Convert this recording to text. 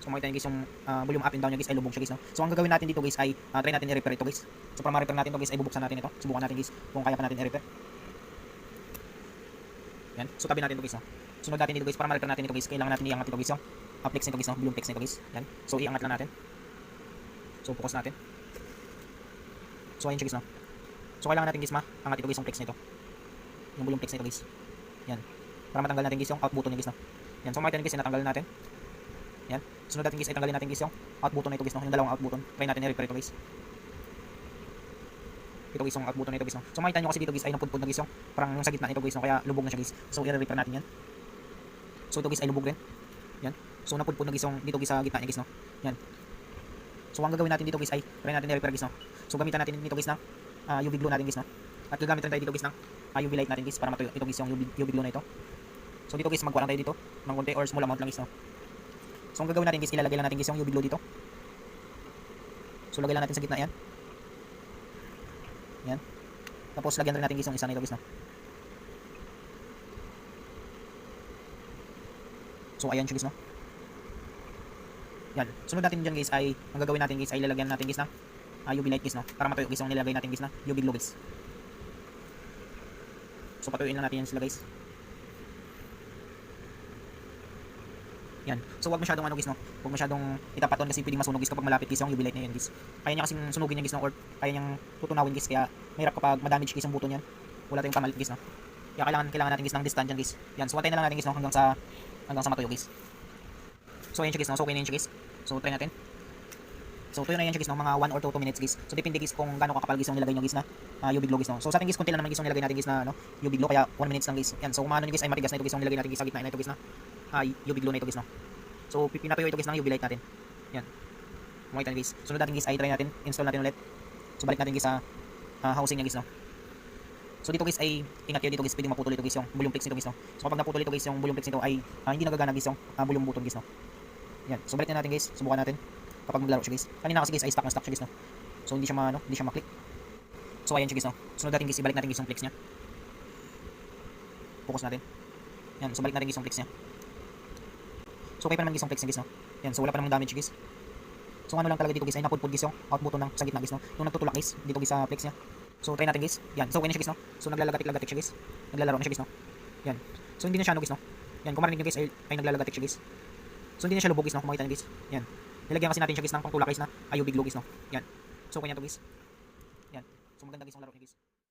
So makita niyo guys yung volume up and down niya guys ay lubog siya guys, no? So ang gagawin natin dito guys ay try natin i-repair ito guys. So para ma-repair natin ito guys ay bubuksan natin ito. Subukan natin guys kung kaya pa natin i-repair. Yan. So tabi natin ito guys, no? Sunod natin dito guys para ma-repair natin ito guys, kailangan natin iangat ito guys yung flex nito guys, no? Volume flex nito guys. Yan. So iangat lang natin. So focus natin. So ayun siya guys, no? So kailangan natin guys angat ito guys yung flex nito. Yung volume flex nito guys. Yan. Para matanggal natin guys yung out button niya guys, no? Yan. So makita niyo guys natanggal natin. Yan. Sunod natin guys ay tanggalin natin guys yung out button na ito guys, no? Yung dalawang out button. Try natin i-repair ito guys. Ito guys yung out button na ito guys, no? So makita niyo kasi dito guys ay napudpud na guys yung parang yung sa gitna nito guys, no? Kaya lubog na siya guys. So i-repair natin yan. So ito guys ay lubog rin. Yan. So napudpud na guys yung dito guys sa gitna niya guys, no? Yan. So ang gagawin natin dito guys ay try natin i-repair guys, no? So gamitan natin dito guys ng UV glue natin guys, no? At gagamit rin tayo dito guys ng UV light natin guys para matuyo ito guys yung UV glue na ito. So dito guys magkuha lang tayo dito ng konti or small amount lang guys, no? So ang gagawin natin guys, ilalagay lang natin guys yung UV glue dito. So lagay lang natin sa gitna yan. Yan. Tapos lagyan rin natin guys yung isa nito guys, no? So ayan siya guys, no? Yan. Sunod natin dyan guys ay ang gagawin natin guys ay lalagyan natin guys ng UV light guys, no? Para matuyo guys yung nilagay natin guys na UV glue guys. So patuyuin lang natin yan sila guys. Yan. So wag masyadong guys, no? Wag masyadong itapaton kasi pwedeng masunog guys kapag malapit guys yung UV light na yan guys. Kaya niya kasing sunugin niya guys, no? Or kaya niyang tutunawin guys, kaya mahirap kapag ma-damage guys yung buto niyan. Wala tayong pamalit guys, no? Kaya kailangan natin guys ng distance dyan guys. Yan. So antayin na lang natin guys, no? Hanggang sa matuyo guys. So ayan siya guys, no? So okay na yun siya guys. So try natin. So tuyo na yan siya guys, no? Mga 1 or 2 minutes guys. So depende guys kung gaano kakapal guys yung nilagay nyo guys na UV glue guys, no? So sa atin guys, konti lang naman guys yung nilagay natin guys na UV glue, kaya 1 minutes lang guys. Yan. So kung ano guys ay matigas na ito guys yung nilagay natin guys sa gitna na ito guys na UV glue na ito guys, no? So pinatuyo ito guys ng UV light natin. Yan. Makita nyo guys. Sunod natin guys ay try natin, install natin ulit. So balik natin guys sa housing niya guys, no? So dito guys ay ingat kayo dito guys, pwedeng maputol ito guys yung volume flex nito guys, no? So kapag naputol ito guys yung volume flex nito ay hindi nagagana guys yung volume button guys, no? Yan. So balik na natin guys, subukan natin kapag maglaro siya guys. Kanina kasi guys ay stuck na stuck siya guys, no? So hindi siya hindi siya maklik. So ayan siya guys, no? Sunod natin guys, ibalik natin guys yung flex niya. Focus natin. Yan. So balik natin guys yung flex niya. So okay pa naman guys yung flex niya guys, no? Yan. So wala pa namang damage guys. So ano lang talaga dito guys ay napudpud guys yung out button ng sa gitna guys, no? Yung nagtutulak guys dito guys sa flex niya. So try natin guys. Yan. So okay na siya guys, no? So naglalagatik-lagatik siya guys. Naglalaro na siya guys, no? Yan. So hindi na siya guys, no? Yan. Kung marinig nyo guys ay naglalagatik siya guys. So hindi na siya lubog guys, no? Kung makita nyo guys. Yan. Nilagyan kasi natin siya guys ng pangtulak guys na UV glue guys, no? Yan. So okay na to guys. Yan. So maganda guys yung laro niya guys.